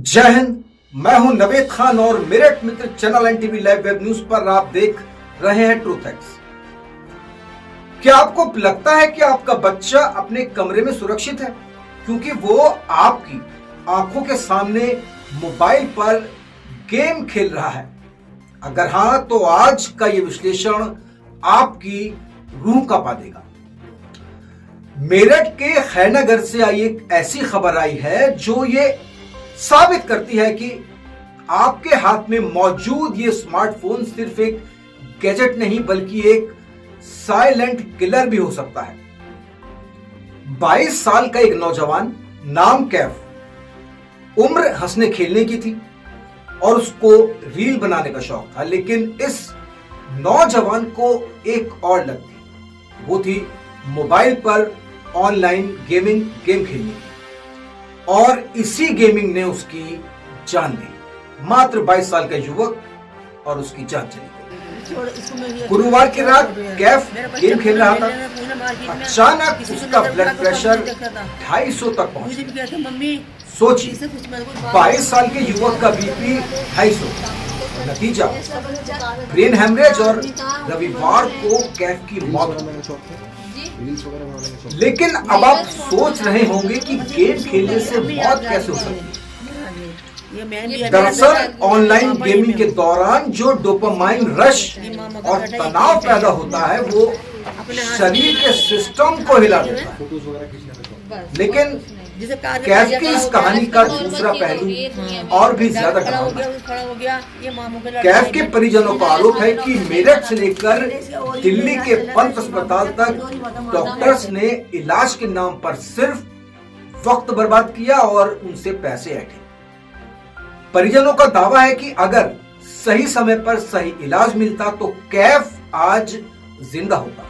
जय हिंद। मैं हूं नवेद खान और Meerut Mitra channel NTV live web news पर आप देख रहे हैं ट्रूथ एक्स। क्या आपको लगता है कि आपका बच्चा अपने कमरे में सुरक्षित है क्योंकि वो आपकी आंखों के सामने मोबाइल पर गेम खेल रहा है? अगर हां तो आज का ये विश्लेषण आपकी रूह कांपा देगा। मेरठ के खैरनगर से आई एक ऐसी खबर आई है जो ये साबित करती है कि आपके हाथ में मौजूद ये स्मार्टफोन सिर्फ एक गैजेट नहीं बल्कि एक साइलेंट किलर भी हो सकता है। 22 साल का एक नौजवान, नाम कैफ, उम्र हंसने खेलने की थी और उसको रील बनाने का शौक था, लेकिन इस नौजवान को एक और लत थी। वो थी मोबाइल पर ऑनलाइन गेम खेलने की और इसी गेमिंग ने उसकी जान ली। मात्र 22 साल का युवक और उसकी जान चली गई। गुरुवार की रात कैफ गेम खेल रहा था। अचानक उसका ब्लड प्रेशर 250 तक पहुंच गया। सोचिए, 22 साल के युवक का बीपी 250। नतीजा ब्रेन हेमरेज और रविवार को कैफ की मौत हो। लेकिन अब आप सोच रहे होंगे कि गेम खेलने से मौत कैसे हो सकती है। दरअसल ऑनलाइन गेमिंग के दौरान जो डोपामाइन रश और तनाव पैदा होता है वो शरीर के सिस्टम को हिला देता है। लेकिन कैफ की इस कहानी का दूसरा पहलू और भी ज्यादा डरावना है। कैफ के परिजनों का आरोप है कि मेरठ से लेकर दिल्ली के पंत अस्पताल तक डॉक्टर्स ने इलाज के नाम पर सिर्फ वक्त बर्बाद किया और उनसे पैसे ऐंठे। परिजनों का दावा है कि अगर सही समय पर सही इलाज मिलता तो कैफ आज जिंदा होता।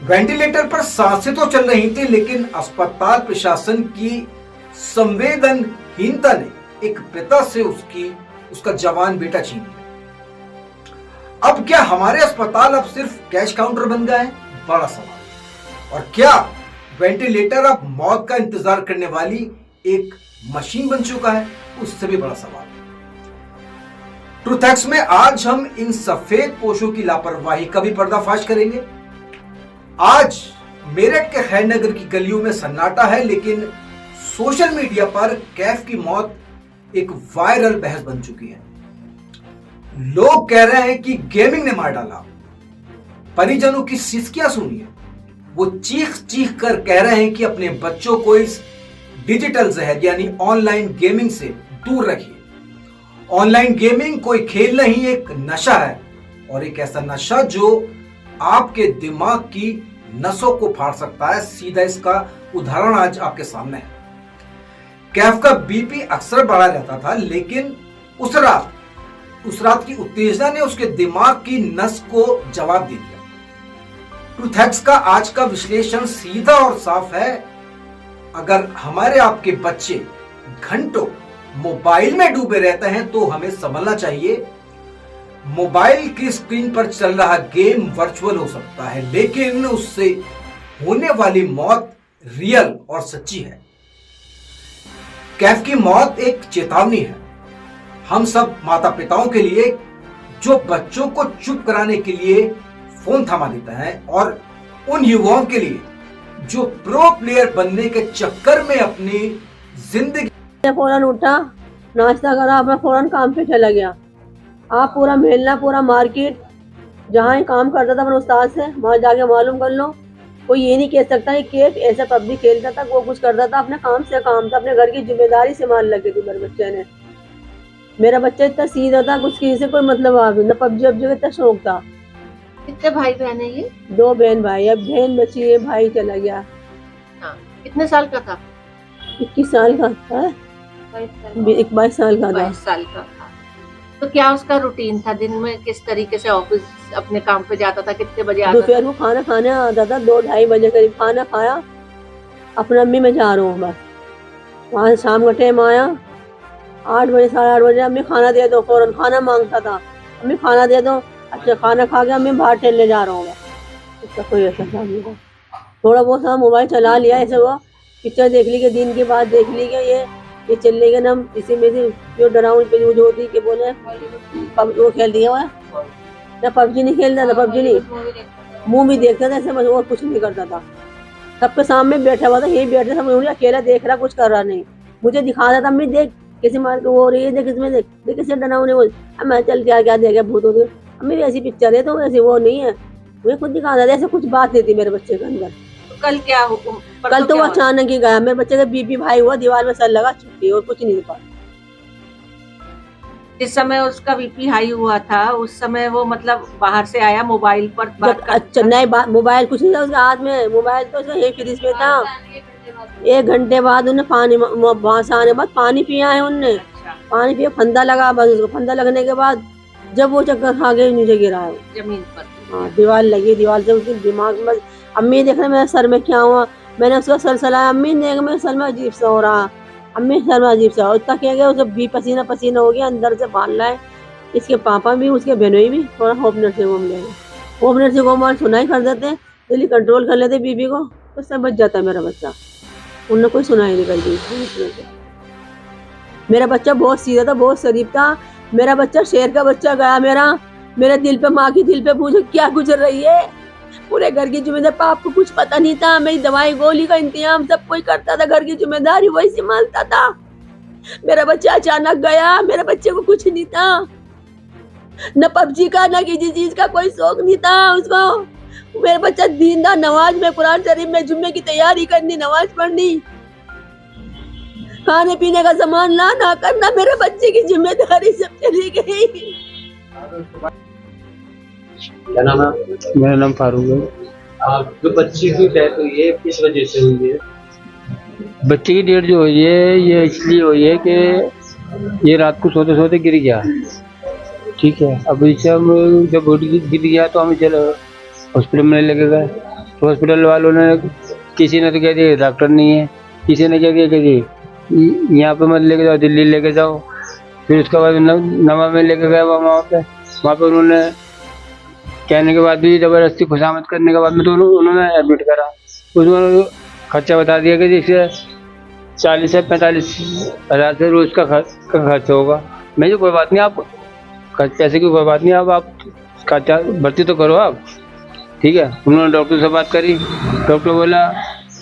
वेंटिलेटर पर सांसें तो चल रही थी, लेकिन अस्पताल प्रशासन की संवेदनहीनता ने एक पिता से उसका जवान बेटा छीन लिया। अब क्या हमारे अस्पताल अब सिर्फ कैश काउंटर बन गए हैं? बड़ा सवाल। और क्या वेंटिलेटर अब मौत का इंतजार करने वाली एक मशीन बन चुका है? उससे भी बड़ा सवाल। ट्रूथ एक्स में आज हम इन सफेद पोशों की लापरवाही का भी पर्दाफाश करेंगे। आज मेरठ के खैरनगर की गलियों में सन्नाटा है, लेकिन सोशल मीडिया पर कैफ की मौत एक वायरल बहस बन चुकी है। लोग कह रहे हैं कि गेमिंग ने मार डाला। परिजनों की सिसकियां सुनिए। वो चीख चीख कर कह रहे हैं कि अपने बच्चों को इस डिजिटल जहर यानी ऑनलाइन गेमिंग से दूर रखिए। ऑनलाइन गेमिंग कोई खेल नहीं, एक नशा है, और एक ऐसा नशा जो आपके दिमाग की नसों को फाड़ सकता है। सीधा इसका उदाहरण आज आपके सामने है। कैफ का बीपी अक्सर बढ़ा रहता था, लेकिन उस रात की उत्तेजना ने उसके दिमाग की नस को जवाब दे दिया। ट्रूथ एक्स का आज का विश्लेषण सीधा और साफ है। अगर हमारे आपके बच्चे घंटों मोबाइल में डूबे रहते हैं तो हमें समझना चाहिए मोबाइल की स्क्रीन पर चल रहा गेम वर्चुअल हो सकता है, लेकिन उससे होने वाली मौत रियल और सच्ची है। कैफ की मौत एक चेतावनी है हम सब माता पिताओं के लिए जो बच्चों को चुप कराने के लिए फोन थमा देते हैं, और उन युवाओं के लिए जो प्रो प्लेयर बनने के चक्कर में अपनी जिंदगी फौरन उठा, नाश्ता करा, अपना फौरन काम पे चला गया। आप पूरा मेलना, पूरा मार्केट जहाँ काम करता था अपने उस्ताद से, वहाँ जाके मालूम कर लो। कोई ये नहीं कह सकता कि केफ ऐसा पबजी खेलता था, वो कुछ करता था। अपने काम से काम था, अपने घर की जिम्मेदारी से मान लगे थी मेरे बच्चे ने। मेरा बच्चा इतना सीधा था, कुछ किसी से कोई मतलब न पबजी वबजी का इतना शौक था। कितने भाई बहन है ये? 2 बहन भाई। अब बहन बची है, भाई चला गया। कितने साल का था? 21 साल का था। 22 साल का था। 22 साल का था। तो क्या उसका रूटीन था? दिन में किस तरीके से ऑफिस अपने काम पे जाता था? कितने बजे आता था? दोपहर को खाना खाने आता था, 2-2:30 बजे करीब खाना खाया। अपना अम्मी मैं जा रहा हूँ बस। वहाँ से शाम का टाइम आया, 8 बजे 8:30 बजे। अम्मी खाना दे दो, फौरन खाना मांगता था। अम्मी खाना दे दो। अच्छा खाना खा के अम्मी बाहर टहलने जा रहा हूँ। इसका कोई ऐसा काम नहीं था। थोड़ा बहुत सा मोबाइल चला लिया, ऐसे वो पिक्चर देख ली, दिन की बात देख ली, ये ये चल लेगा ना, इसी में से जो डराउन पे जो होती कि बोले वो खेल दिया हुआ ना, पबजी नहीं खेलता था, पबजी नहीं, मुंह भी देखता था ऐसे, और कुछ नहीं करता था। सबके सामने बैठा हुआ था, यही बैठा था, मुझे अकेला देख रहा, कुछ कर रहा नहीं, मुझे दिखा था, मैं देख किसी मार के वो हो रही है, देख इसमें देख किसी डरावने वो, अब मैं चल क्या क्या देखे भूत हो गए, अब मेरी ऐसी पिक्चर है तो ऐसी वो नहीं है, मुझे खुद दिखा था, ऐसे कुछ बात नहीं थी मेरे बच्चे के अंदर। कल क्या हो? कल तो वो अचानक ही गया, मेरे बच्चे का बीपी हाई हुआ, दीवार में सर लगा, छुट्टी, और कुछ नहीं दिखा। जिस समय उसका बीपी हाई हुआ था उस समय वो मतलब बाहर से आया, मोबाइल पर बात अच्छा नहीं, मोबाइल कुछ नहीं था उसके हाथ में, मोबाइल तो उसका यही फ्रिज में था। 1 घंटे बाद उन्हें पानी, वहां से आने बाद पानी पिया है उनने, पानी पिया, फंदा लगा, बस उसको फंदा लगने के बाद जब वो चक्कर खा गए नीचे गिरा है जमीन पर। हाँ, दीवार लगी, दीवार से उसके दिमाग में, अम्मी देख रहे मेरे सर में क्या हुआ, मैंने उसका सर सलाया, अम्मी देख मेरे सर में अजीब सा हो रहा, अम्मी सर में अजीब सा हो, इतना क्या गया उसे भी पसीना पसीना हो गया, अंदर से बाल लाए, इसके पापा भी उसके बहनोई भी थोड़ा होप नर्सिंग होम ले गए, होप नर्सिंग होम और सुनाई कर देते, जल्दी कंट्रोल कर लेते बीपी को, तो सब बच जाता है मेरा बच्चा। उनने कोई सुनाई नहीं कर दी। मेरा बच्चा बहुत सीधा था, बहुत शरीफ था, मेरा बच्चा शेर का बच्चा गया, मेरे दिल पे, माँ की दिल पे पूछो क्या गुजर रही है, पूरे घर की जिम्मेदारी, पाप को कुछ पता नहीं था, मेरी दवाई गोली का इंतजाम सब कोई करता था, घर की जिम्मेदारी वही संभालता था, मेरा बच्चा अचानक गया, मेरे बच्चे को कुछ नहीं था, न पबजी का न किसी चीज का कोई शौक नहीं था उसको, मेरा बच्चा दीनदार, नमाज में, कुरान शरीफ में, जुम्मे की तैयारी करनी, नमाज पढ़नी, खाने पीने का सामान लाना करना, मेरे बच्चे की जिम्मेदारी सब चली गई। क्या नाम है? मेरा नाम फारूक है। जो बच्ची की डेथ हुई है किस वजह से हुई है? बच्चे की डेथ जो हुई है ये इसलिए हुई है कि ये रात को सोते सोते गिर गया, ठीक है। अब इसे हम जब गिर गया तो हम चलो हॉस्पिटल में लेके गए, तो हॉस्पिटल वालों ने, किसी ने तो कह दिया डॉक्टर नहीं है, किसी ने कह दिया कि यहाँ पे मत लेके जाओ, दिल्ली लेके जाओ, फिर उसके बाद नवा में लेके गए, वहाँ पे उन्होंने कहने के बाद भी, ज़बरदस्ती खुशामद करने के बाद में तो उन्होंने एडमिट करा, उसमें खर्चा बता दिया कि जैसे 40 से 45 हज़ार से रोज़ का खर्च होगा। मैं जो कोई बात नहीं, आप पैसे की कोई बात नहीं, आप खर्चा भर्ती तो करो आप, ठीक है। उन्होंने डॉक्टर से बात करी, डॉक्टर बोला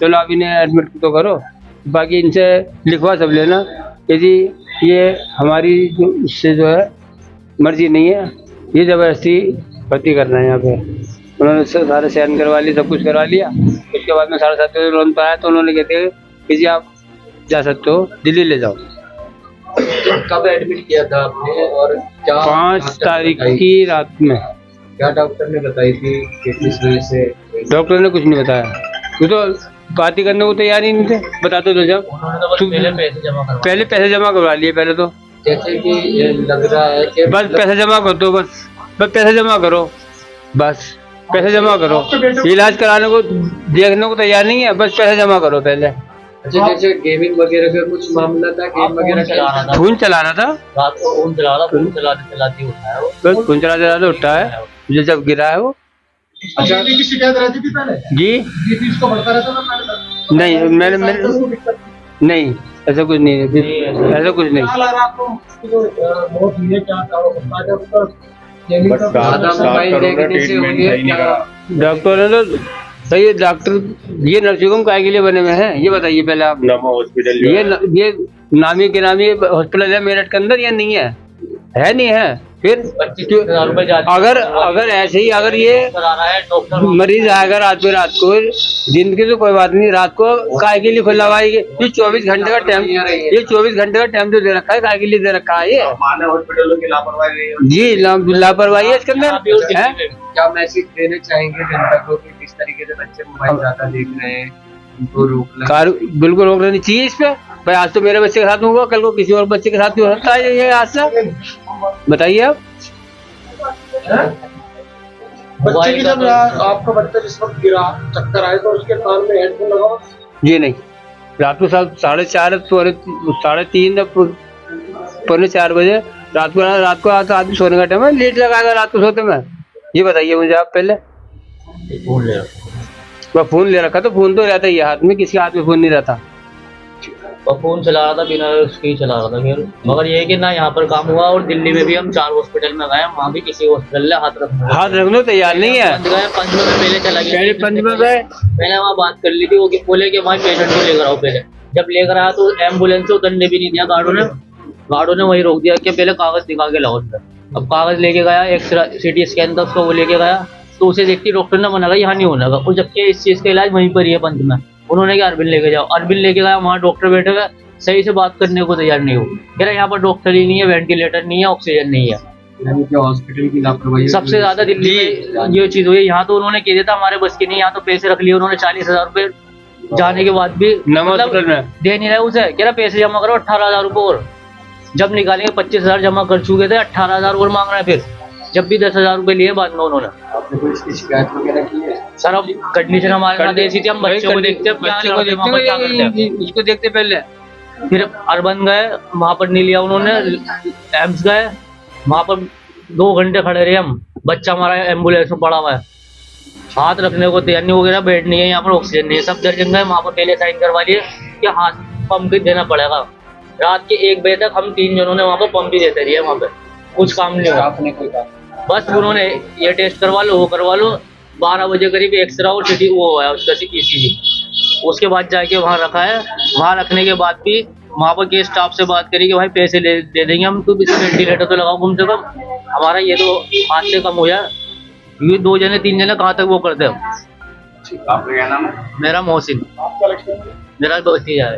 चलो आप इन्हें एडमिट तो करो, बाकी इनसे लिखवा सब लेना, यदि ये हमारी इससे जो है मर्जी नहीं है, ये ज़बरदस्ती भर्ती करना है यहाँ पे। उन्होंने सारे साइन करवा लिए, सब कुछ करवा लिया, उसके बाद में 7.5 बजे लोन पर आया तो उन्होंने कहते कि जी आप जा सकते हो, दिल्ली ले जाओ। कब एडमिट किया था आपने और क्या 5 तारीख की रात में। क्या डॉक्टर ने बताई थी कि किस वजह से? डॉक्टर ने कुछ नहीं बताया, वो तो बात ही करने को तैयार ही नहीं थे, बताते तो जब पहले पैसे जमा करवा लिए, पहले तो जैसे कि लग रहा है कि बस पैसे जमा कर दो, बस पैसे जमा करो, बस पैसे जमा करो, इलाज कराने को देखने को तैयार नहीं है, बस पैसे जमा करो पहले। अच्छा, जैसे गेमिंग वगैरह का कुछ मामला था, गेम वगैरह चलाना था, फोन चलाना था, रात को फोन चला रहा, फोन चलाते उठा है वो, बस फोन चलाते उठा है, मुझे जब गिरा है वो। अच्छा, की शिकायत रहती थी पहले जी बीपी इसको बढ़ता रहता था पहले? नहीं, मैंने नहीं, ऐसा कुछ नहीं है, ऐसा कुछ नहीं। डॉक्टर ने तो सही, डॉक्टर ये नर्सिंग होम काय के लिए बने हुए हैं ये बताइए पहले आप। नमा हॉस्पिटल ये नामी के नामी हॉस्पिटल है मेरठ के अंदर, या नहीं है नहीं है, फिर 25,000 रुपए अगर ऐसे ही अगर ये मरीज आएगा रात को, दिन की तो कोई बात नहीं, रात को काय के लिए खुला हुआ है ये 24 घंटे का टाइम, ये 24 घंटे का टाइम जो दे रखा है, काय के लिए दे रखा है ये? हॉस्पिटलों की लापरवाही जी, लापरवाही है इसके अंदर है। क्या मैसेज देना चाहेंगे जनता को कि किस तरीके से बच्चे मोबाइल ज्यादा देख रहे हैं, उनको बिल्कुल रोक लेनी चाहिए इस पे भाई। आज तो मेरे बच्चे के साथ हुआ, कल को किसी और बच्चे के साथ भी हो सकता है ये हादसा, बताइए आप। बच्चे की जब आपका बच्चा जिस वक्त गिरा, चक्कर आए तो उसके कान में हेडफोन लगाओ? जी नहीं, रात को 3:30 पौने 4 बजे रात को आदमी सोने का टाइम है, लेट लगाएगा रात को सोते में, ये बताइए मुझे आप पहले। फोन ले रखा तो फोन तो रहता ही है हाथ में, किसी हाथ में फोन नहीं रहता। और फोन चला रहा था, बिना उसके ही चला रहा था। फिर मगर ये है कि ना यहाँ पर काम हुआ, और दिल्ली में भी हम 4 हॉस्पिटल में गए, वहाँ भी किसी हॉस्पिटल ने हाथ रखने तैयार नहीं है। पंचमें में पहले चला गया, पहले पंचमें गए, मैंने वहाँ बात कर ली थी, वो बोले कि वहाँ पेशेंट को लेकर आओ। पहले जब लेकर आया तो एम्बुलेंस से उतरने भी नहीं दिया गार्डों ने वही रोक दिया कि पहले कागज दिखा के लाओ अंदर। अब कागज लेके गया, एक्सरा सिटी स्कैन था उसका, वो लेके गया तो उसे देखती डॉक्टर ने मना कहा यहाँ नहीं होना का, जबकि इस चीज का इलाज वहीं पर ही है पंच में। उन्होंने क्या अरबिन लेके जाओ, अरबिन लेके गया, वहाँ डॉक्टर बैठे हुए सही से बात करने को तैयार नहीं हो, कह रहा यहाँ पर डॉक्टर ही नहीं है, वेंटिलेटर नहीं है, ऑक्सीजन नहीं है। हॉस्पिटल की लापरवाही सबसे ज्यादा दिल्ली में ये चीज हुई है। यहाँ तो उन्होंने कह दिया था हमारे बस की नहीं, यहाँ तो पैसे रख लिए उन्होंने 40,000 रुपए जाने के बाद भी दे नहीं रहे उसे, कह रहा पैसे जमा करो 18,000 रुपए, और जब निकालेंगे 25,000 जमा कर चुके थे, 18,000 और मांग रहे हैं। फिर जब भी 10,000 रुपए लिए बाद में उन्होंने। आपने कोई इसकी शिकायत वगैरह की है? सर अब कंडीशन हमारे साथ ऐसी थी, हम बच्चों को देखते इसको देखते पहले। फिर अरबन गए, वहां पर नहीं लिया उन्होंने, एम्स गए, वहां पर 2 घंटे खड़े रहे हम, बच्चा हमारा एम्बुलेंस में पड़ा हुआ है, हाथ रखने को तैयार नहीं हो गया, बेड नहीं है, यहाँ पर ऑक्सीजन नहीं है, सब दर्जन गए, वहां पर पहले साइन करवा लिए कि हाथ पंप भी देना पड़ेगा। रात के 1 बजे तक हम 3 जनों ने वहां पर पंप भी देते रहे, वहां पे कुछ काम नहीं हुआ। आपने कोई कहा? बस उन्होंने ये टेस्ट करवा लो, वो करवा लो, 12 बजे करीब एक्सरा और सिटी वो हुआ है उसका ECG, उसके बाद जाके वहाँ रखा है। वहाँ रखने के बाद भी वहाँ पर के स्टाफ से बात करी कि भाई पैसे दे देंगे हम, तो वेंटिलेटर तो लगाओ कम से कम, हमारा ये तो हाथ से कम हो जाए, ये 2 जने 3 जने कहाँ तक वो करते हैं। आपका क्या नाम है? मेरा मोहसिन, आपका लक्ष्य मेरा भतीजा है।